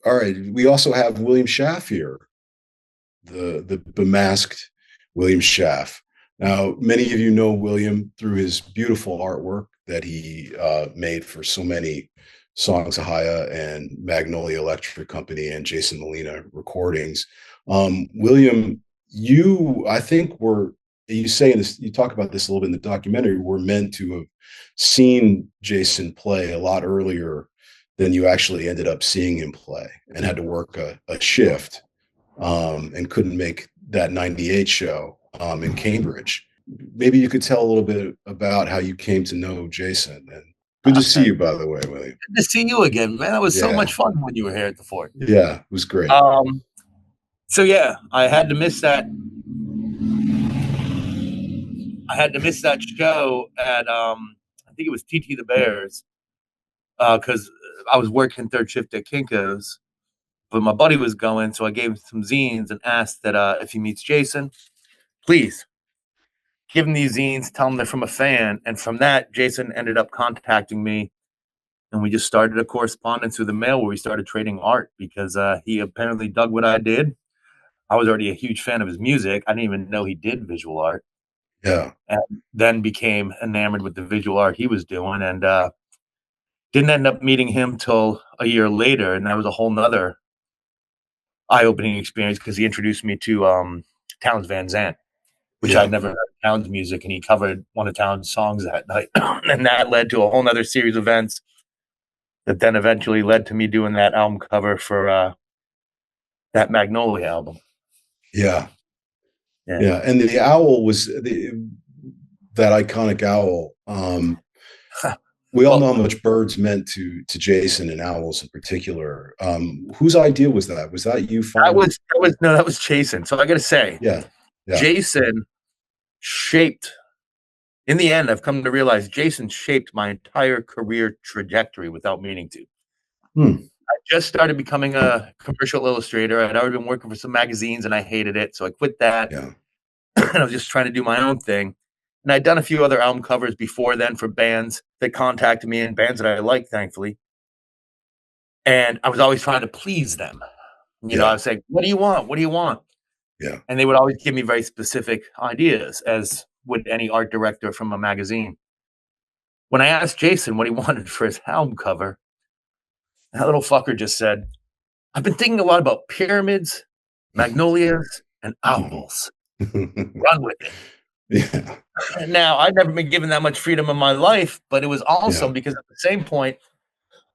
All right. We also have William Schaff here, the bemasked William Schaff. Now, many of you know William through his beautiful artwork that he made for so many songs, Ohia and Magnolia Electric Company and Jason Molina recordings. William, you, I think, were you say in this, you talk about this a little bit in the documentary, were meant to have seen Jason play a lot earlier than you actually ended up seeing him play and had to work a shift and couldn't make that 98 show in Cambridge. Maybe you could tell a little bit about how you came to know Jason. And good to see you, by the way, William. Good to see you again, man. That was so Yeah. much fun when you were here at the fort. Yeah, it was great. So yeah, I had to miss that. I had to miss that show at I think it was TT the Bears because I was working third shift at Kinko's, but my buddy was going, so I gave him some zines and asked that if he meets Jason, please give him these zines, tell him they're from a fan. And from that, Jason ended up contacting me, and we just started a correspondence through the mail where we started trading art because he apparently dug what I did. I was already a huge fan of his music. I didn't even know he did visual art. Yeah. And then became enamored with the visual art he was doing, and didn't end up meeting him till a year later. And that was a whole nother eye-opening experience because he introduced me to Townes Van Zandt, which I'd never heard Townes music, and he covered one of Townes' songs that night. And that led to a whole nother series of events that then eventually led to me doing that album cover for that Magnolia album. Yeah. And the owl was that iconic owl. We all know how much birds meant to Jason and owls in particular. Whose idea was that? Was that you? That was Jason. So I got to say, Jason shaped. In the end, I've come to realize Jason shaped my entire career trajectory without meaning to. I just started becoming a commercial illustrator. I'd already been working for some magazines and I hated it. So I quit that. And I was just trying to do my own thing. And I'd done a few other album covers before then for bands that contacted me and bands that I liked, thankfully. And I was always trying to please them. You know, I was saying, what do you want? What do you want? Yeah. And they would always give me very specific ideas, as would any art director from a magazine. When I asked Jason what he wanted for his album cover, that little fucker just said, I've been thinking a lot about pyramids, magnolias, and owls. Run with it. Yeah. Now, I've never been given that much freedom in my life, but it was also because at the same point,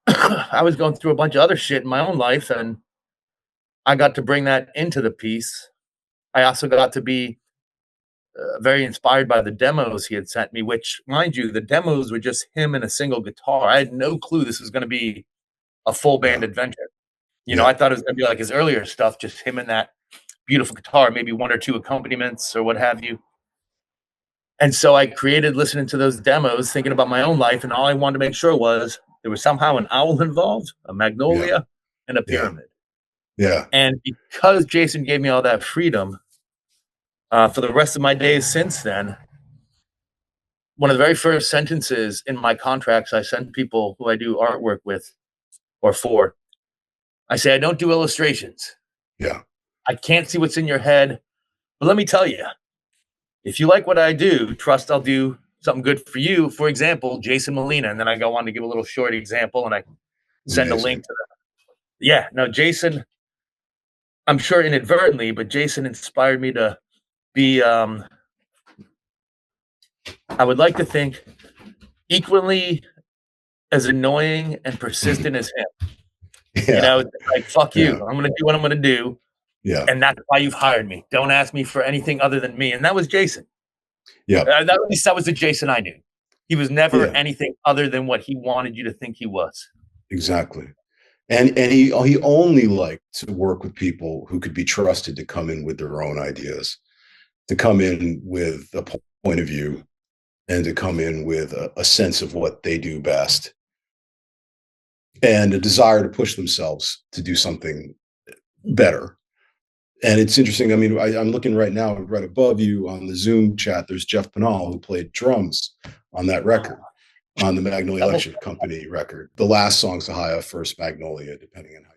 I was going through a bunch of other shit in my own life, and I got to bring that into the piece. I also got to be very inspired by the demos he had sent me, which, mind you, the demos were just him and a single guitar. I had no clue this was going to be a full band adventure. You know, I thought it was going to be like his earlier stuff, just him and that beautiful guitar, maybe one or two accompaniments or what have you. And so I created listening to those demos, thinking about my own life, and all I wanted to make sure was there was somehow an owl involved, a magnolia, and a pyramid. Yeah. And because Jason gave me all that freedom, for the rest of my days since then, one of the very first sentences in my contracts I send people who I do artwork with or for, I say, I don't do illustrations. Yeah. I can't see what's in your head, but let me tell you, if you like what I do, trust I'll do something good for you. For example, Jason Molina. And then I go on to give a little short example and I send a link to that. Yeah. No, Jason, I'm sure inadvertently, but Jason inspired me to be, I would like to think, equally as annoying and persistent as him. You know, like, fuck you. I'm going to do what I'm going to do. Yeah. And that's why you've hired me. Don't ask me for anything other than me. And that was Jason. Yeah. At least that was the Jason I knew. He was never anything other than what he wanted you to think he was. Exactly. And he only liked to work with people who could be trusted to come in with their own ideas, to come in with a point of view, and to come in with a sense of what they do best, and a desire to push themselves to do something better. And it's interesting. I mean, I'm looking right now, right above you on the Zoom chat, there's Jeff Pinal, who played drums on that record, on the Magnolia Electric Company record. The last song's Ohio, first Magnolia, depending on how